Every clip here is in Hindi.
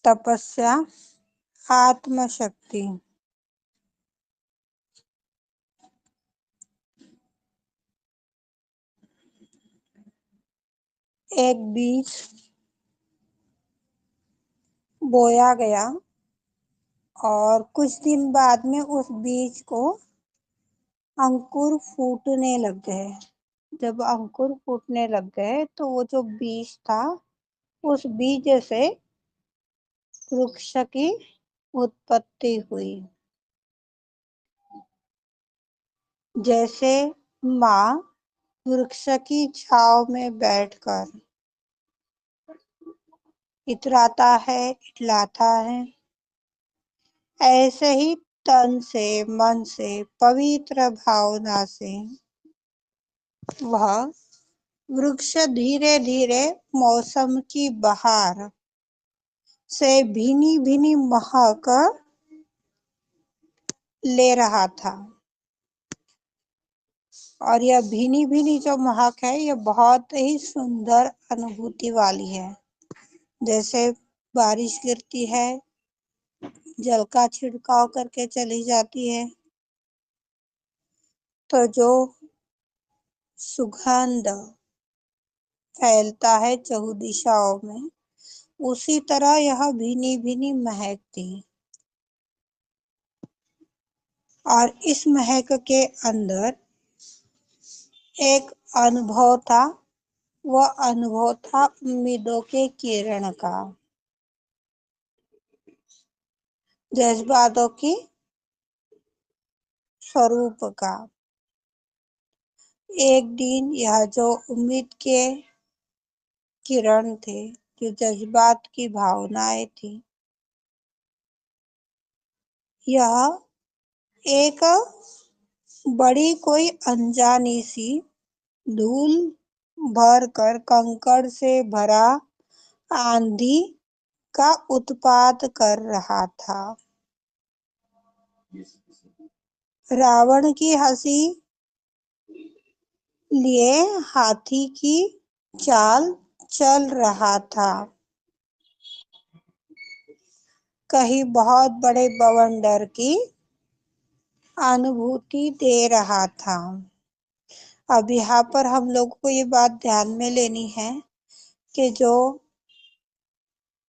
तपस्या, आत्मशक्ति। एक बीज बोया गया और कुछ दिन बाद में उस बीज को अंकुर फूटने लग गए। जब अंकुर फूटने लग गए तो वो जो बीज था, उस बीज से वृक्ष की उत्पत्ति हुई। जैसे माँ वृक्ष की छांव में बैठकर इतराता है, इतलाता है, ऐसे ही तन से, मन से, पवित्र भावना से वह वृक्ष धीरे धीरे मौसम की बहार से भीनी भीनी महक ले रहा था। और यह भीनी भीनी जो महक है, यह बहुत ही सुंदर अनुभूति वाली है। जैसे बारिश गिरती है, जल का छिड़काव करके चली जाती है, तो जो सुगंध फैलता है चहुदिशाओं में, उसी तरह यह भीनी भीनी महक थी। और इस महक के अंदर एक अनुभव था। वह अनुभव था उम्मीदों के किरण का, जज्बातों की स्वरूप का। एक दिन यह जो उम्मीद के किरण थे, जो जज्बात की भावनाएं थी, यह एक बड़ी कोई अनजानी सी धूल भर कर कंकड़ से भरा आंधी का उत्पात कर रहा था। रावण की हंसी लिए हाथी की चाल चल रहा था। कहीं बहुत बड़े बवंडर की अनुभूति दे रहा था। अब यहाँ पर हम लोगों को ये बात ध्यान में लेनी है कि जो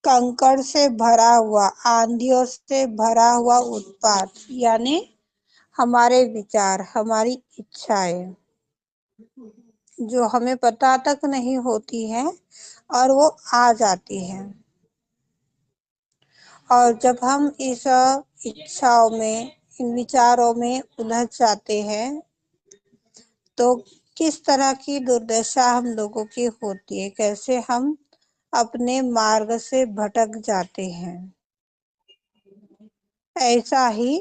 कंकड़ से भरा हुआ, आंधियों से भरा हुआ उत्पात, यानी हमारे विचार, हमारी इच्छाएं, जो हमें पता तक नहीं होती है और वो आ जाती है। और जब हम इस इच्छाओं में, इन विचारों में उलझ जाते हैं, तो किस तरह की दुर्दशा हम लोगों की होती है, कैसे हम अपने मार्ग से भटक जाते हैं। ऐसा ही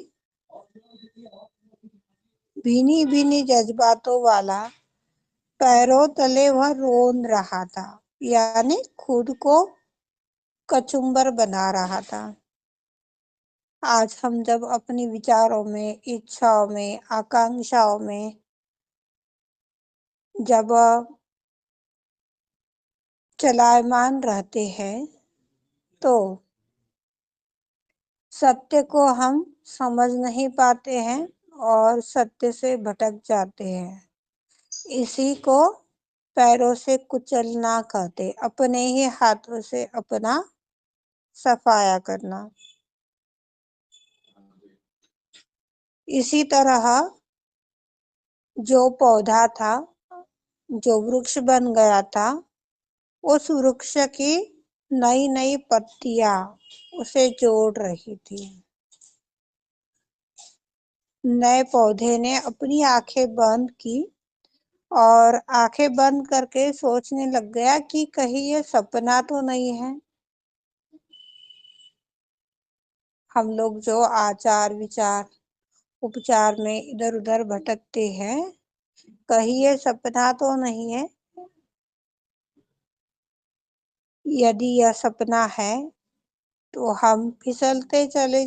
भीनी भीनी जज्बातों वाला पैरों तले वह रोन रहा था, यानी खुद को कचुम्बर बना रहा था। आज हम जब अपनी विचारों में, इच्छाओं में, आकांक्षाओं में जब चलायमान रहते हैं, तो सत्य को हम समझ नहीं पाते हैं और सत्य से भटक जाते हैं। इसी को पैरों से कुचलना कहते, अपने ही हाथों से अपना सफाया करना। इसी तरह जो पौधा था, जो वृक्ष बन गया था, उस वृक्ष की नई नई पत्तियां उसे जोड़ रही थी। नए पौधे ने अपनी आंखें बंद की और आंखें बंद करके सोचने लग गया कि कहीं ये सपना तो नहीं है। हम लोग जो आचार विचार उपचार में इधर उधर भटकते हैं, कहीं ये सपना तो नहीं है। यदि यह सपना है तो हम फिसलते चले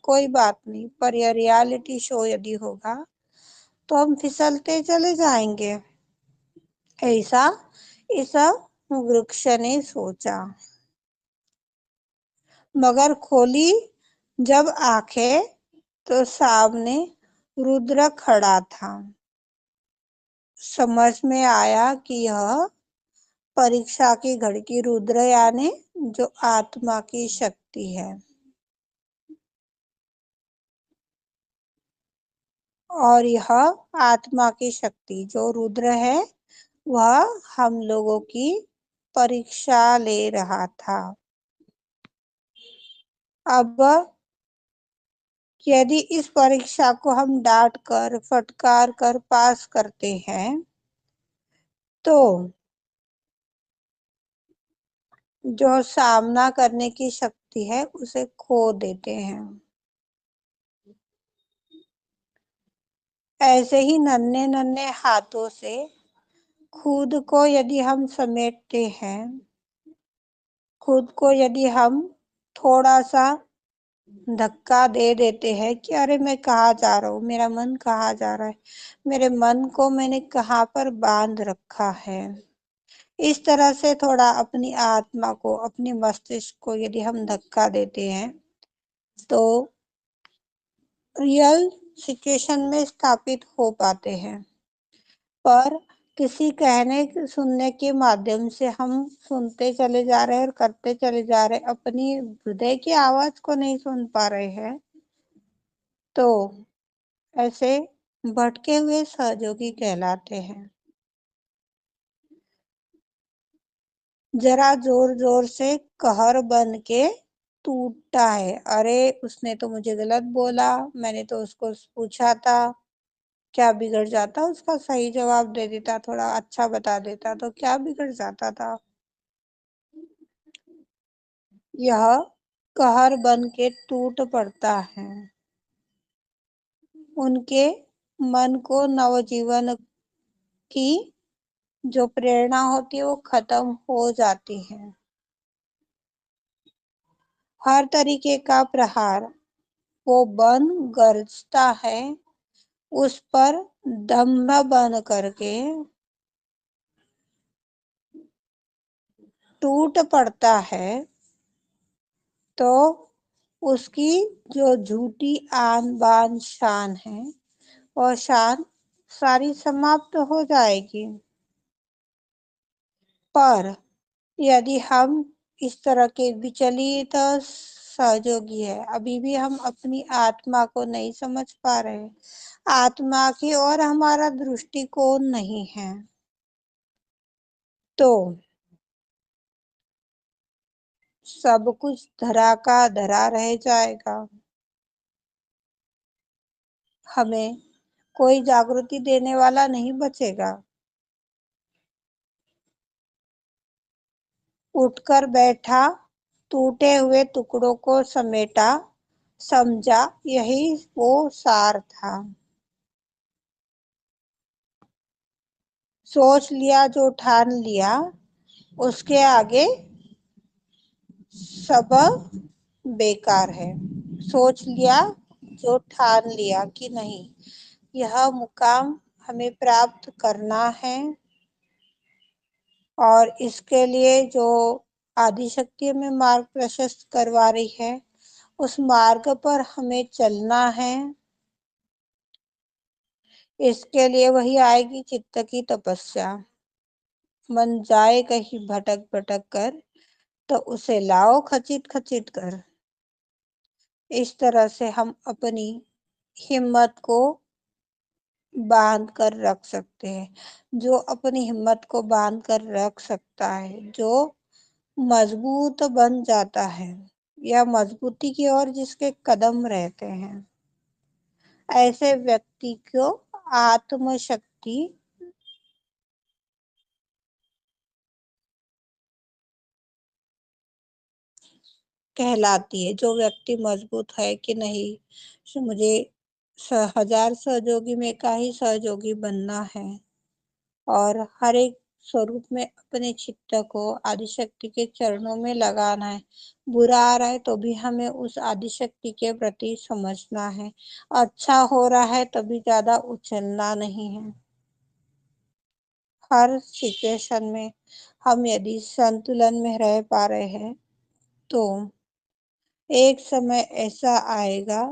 कोई बात नहीं, पर यह रियलिटी शो यदि होगा तो हम फिसलते चले जाएंगे। ऐसा इस वृक्ष ने सोचा। मगर खोली जब आंखें तो सामने रुद्र खड़ा था। समझ में आया कि यह परीक्षा की घड़ी की रुद्र यानी जो आत्मा की शक्ति है, और यह आत्मा की शक्ति जो रुद्र है वह हम लोगों की परीक्षा ले रहा था। अब यदि इस परीक्षा को हम डांट कर फटकार कर पास करते हैं तो जो सामना करने की शक्ति है उसे खो देते हैं। ऐसे ही नन्हे नन्हे हाथों से खुद को यदि हम समेटते हैं, खुद को यदि हम थोड़ा सा धक्का दे देते हैं कि अरे मैं कहाँ जा रहा हूँ, मेरा मन कहाँ जा रहा है, मेरे मन को मैंने कहाँ पर बांध रखा है, इस तरह से थोड़ा अपनी आत्मा को, अपनी मस्तिष्क को यदि हम धक्का देते हैं तो रियल सिचुएशन में स्थापित हो पाते हैं। पर किसी कहने सुनने के माध्यम से हम सुनते चले जा रहे हैं और करते चले जा रहे हैं, अपनी हृदय की आवाज को नहीं सुन पा रहे हैं, तो ऐसे भटके हुए सहयोगी कहलाते हैं। जरा जोर जोर से कहर बन के टूटता है, अरे उसने तो मुझे गलत बोला, मैंने तो उसको पूछा था, क्या बिगड़ जाता, उसका सही जवाब दे देता, थोड़ा अच्छा बता देता तो क्या बिगड़ जाता था। यह कहर बन के टूट पड़ता है। उनके मन को नवजीवन की जो प्रेरणा होती है वो खत्म हो जाती है। हर तरीके का प्रहार वो बन गरजता है, उस पर दंभ बन करके टूट पड़ता है, तो उसकी जो झूठी आन बान शान है वह शान सारी समाप्त हो जाएगी। पर यदि हम इस तरह के विचलित सहयोगी है, अभी भी हम अपनी आत्मा को नहीं समझ पा रहे, आत्मा की ओर हमारा दृष्टिकोण नहीं है, तो सब कुछ धरा का धरा रह जाएगा। हमें कोई जागृति देने वाला नहीं बचेगा। उठकर बैठा, टूटे हुए टुकड़ों को समेटा, समझा यही वो सार था। सोच लिया जो ठान लिया, उसके आगे सब बेकार है। सोच लिया जो ठान लिया कि नहीं, यह मुकाम हमें प्राप्त करना है और इसके लिए जो आदिशक्ति हमें मार्ग प्रशस्त करवा रही है उस मार्ग पर हमें चलना है। इसके लिए वही आएगी चित्त की तपस्या। मन जाए कहीं भटक भटक कर तो उसे लाओ खचित खचित कर। इस तरह से हम अपनी हिम्मत को बांध कर रख सकते हैं। जो अपनी हिम्मत को बांध कर रख सकता है, जो मजबूत बन जाता है या मजबूती की ओर जिसके कदम रहते हैं, ऐसे व्यक्ति को आत्मशक्ति कहलाती है। जो व्यक्ति मजबूत है कि नहीं, मुझे हजार सहयोगी में का ही सहयोगी बनना है और हर एक स्वरूप में अपने चित्त को आदिशक्ति के चरणों में लगाना है। बुरा आ रहा है तो भी हमें उस आदिशक्ति के प्रति समझना है, अच्छा हो रहा है तभी ज्यादा उछलना नहीं है। हर सिचुएशन में हम यदि संतुलन में रह पा रहे हैं तो एक समय ऐसा आएगा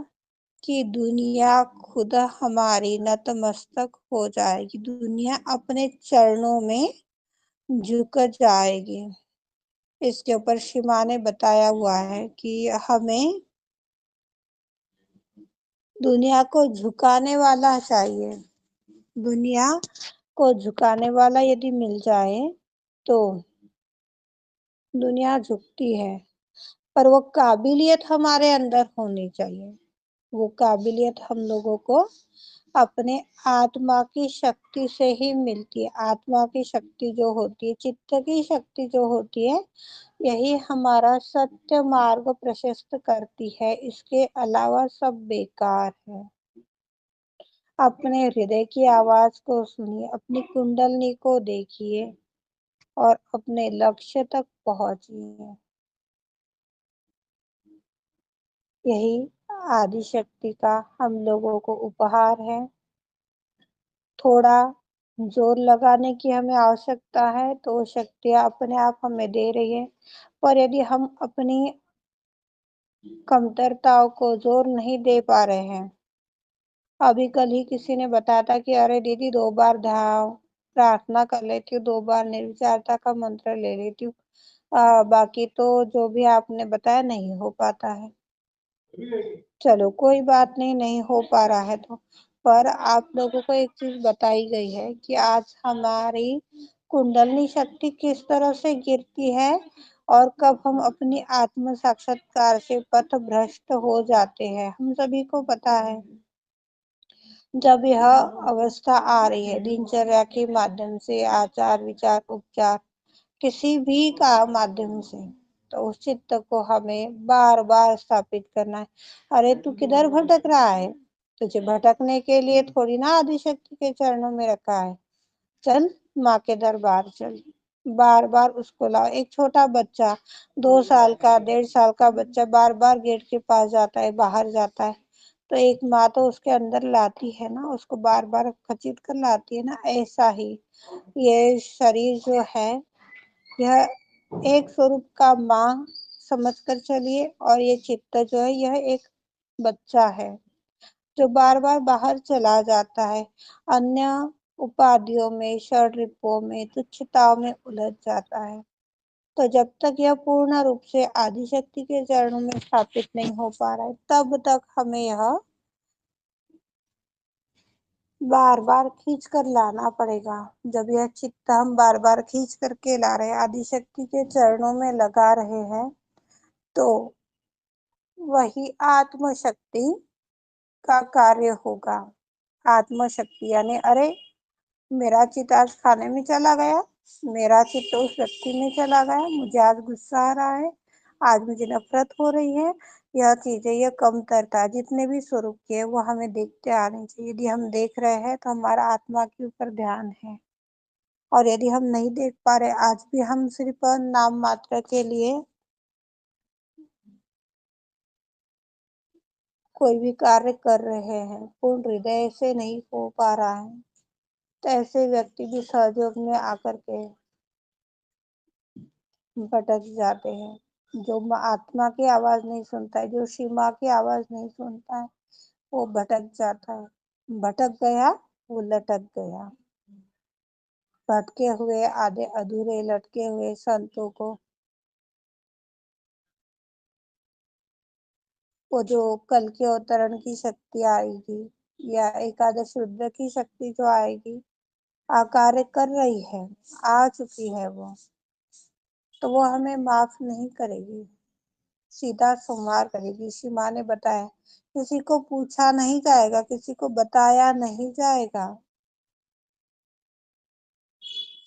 कि दुनिया खुद हमारी नतमस्तक हो जाएगी, दुनिया अपने चरणों में झुक जाएगी। इसके ऊपर शिमा ने बताया हुआ है कि हमें दुनिया को झुकाने वाला चाहिए। दुनिया को झुकाने वाला यदि मिल जाए तो दुनिया झुकती है, पर वो काबिलियत हमारे अंदर होनी चाहिए। वो काबिलियत हम लोगों को अपने आत्मा की शक्ति से ही मिलती है। आत्मा की शक्ति जो होती है, चित्त की शक्ति जो होती है, यही हमारा सत्य मार्ग प्रशस्त करती है। इसके अलावा सब बेकार है। अपने हृदय की आवाज को सुनिए, अपनी कुंडलनी को देखिए और अपने लक्ष्य तक पहुंचिए। यही आदि शक्ति का हम लोगों को उपहार है। थोड़ा जोर लगाने की हमें आवश्यकता है तो वो शक्तियाँ अपने आप हमें दे रही है। पर यदि हम अपनी कमतरताओं को जोर नहीं दे पा रहे हैं, अभी कल ही किसी ने बताया था कि अरे दीदी 2 बार ध्यान प्रार्थना कर लेती हूँ, 2 बार निर्विचारता का मंत्र ले लेती हूँ, बाकी तो जो भी आपने बताया नहीं हो पाता है। चलो कोई बात नहीं, नहीं हो पा रहा है तो, पर आप लोगों को एक चीज बताई गई है कि आज हमारी कुंडलनी शक्ति किस तरह से गिरती है और कब हम अपनी आत्म साक्षात्कार से पथ भ्रष्ट हो जाते हैं, हम सभी को पता है। जब यह अवस्था आ रही है दिनचर्या के माध्यम से, आचार विचार उपचार किसी भी का माध्यम से, तो उस चित्त को हमें बार बार स्थापित करना है। अरे तू किधर भटक रहा है? तुझे भटकने के लिए थोड़ी ना आदिशक्ति के चरणों में रखा है। चल माँ के दरबार चल। बार बार उसको लाओ। एक छोटा बच्चा, 2 साल का, 1.5 साल का बच्चा बार बार गेट के पास जाता है, बाहर जाता है, तो एक माँ तो उसके अंदर लाती है ना, उसको बार बार खचित कर लाती है ना। ऐसा ही ये शरीर जो है, यह एक स्वरूप का माँ समझकर चलिए, और ये चित्त जो है यह एक बच्चा है जो बार बार बाहर चला जाता है, अन्य उपाधियों में, षड्रिपुओं में, तुच्छताओं में उलझ जाता है। तो जब तक यह पूर्ण रूप से आदिशक्ति के चरणों में स्थापित नहीं हो पा रहा है, तब तक हमें यह बार बार खींच कर लाना पड़ेगा। जब यह चित्त हम बार बार खींच करके ला रहे हैं, आदिशक्ति के चरणों में लगा रहे हैं, तो वही आत्मशक्ति का कार्य होगा। आत्मशक्ति यानी अरे मेरा चित्त आज खाने में चला गया, मेरा चित्त उस व्यक्ति में चला गया, मुझे आज गुस्सा आ रहा है, आज मुझे नफरत हो रही है, यह चीजें, यह कमतरता जितने भी स्वरूप की है वो हमें देखते आने चाहिए। यदि हम देख रहे हैं तो हमारा आत्मा के ऊपर ध्यान है, और यदि हम नहीं देख पा रहे, आज भी हम सिर्फ नाम मात्र के लिए कोई भी कार्य कर रहे हैं, पूर्ण हृदय से नहीं हो पा रहा है, तो ऐसे व्यक्ति भी सहयोग में आकर के भटक जाते हैं। जो आत्मा की आवाज नहीं सुनता है, जो शिमा की आवाज नहीं सुनता है, वो भटक जाता है। भटक गया, वो लटक गया। भटके हुए, आधे अधूरे लटके हुए संतों को वो जो कल के अवतरण की शक्ति आएगी, या एकादश रुद्र की शक्ति जो आएगी, कार्य कर रही है, आ चुकी है वो, तो वो हमें माफ नहीं करेगी, सीधा संहार करेगी। इसी माँ ने बताया, किसी को पूछा नहीं जाएगा, किसी को बताया नहीं जाएगा,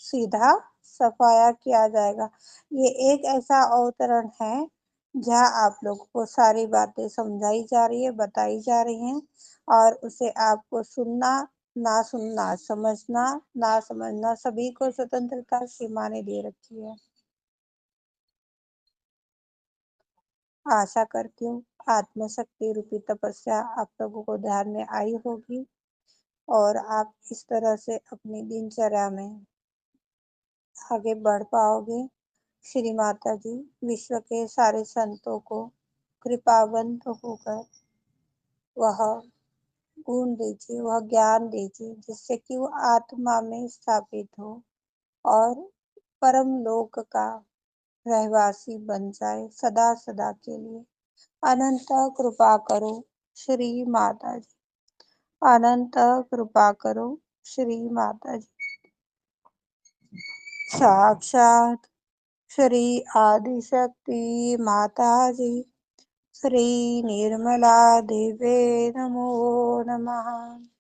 सीधा सफाया किया जाएगा। ये एक ऐसा अवतरण है जहाँ आप लोगों को सारी बातें समझाई जा रही है, बताई जा रही हैं, और उसे आपको सुनना, ना सुनना, समझना, ना समझना, सभी को स्वतंत्रता श्री माँ ने दे रखी है। आशा करती हूँ आत्मशक्ति रूपी तपस्या आप लोगों को ध्यान में आई होगी, और आप इस तरह से अपनी दिनचर्या में आगे बढ़ पाओगे। श्री माता जी विश्व के सारे संतों को कृपावंत होकर वह गुण दीजिए, वह ज्ञान दीजिए, जिससे कि वो आत्मा में स्थापित हो और परम लोक का रहवासी बन जाए सदा सदा के लिए। अनंत कृपा करो श्री माता जी। अनंत कृपा करो श्री माता जी। साक्षात श्री आदिशक्ति माता जी, श्री निर्मला देवे नमो नमः।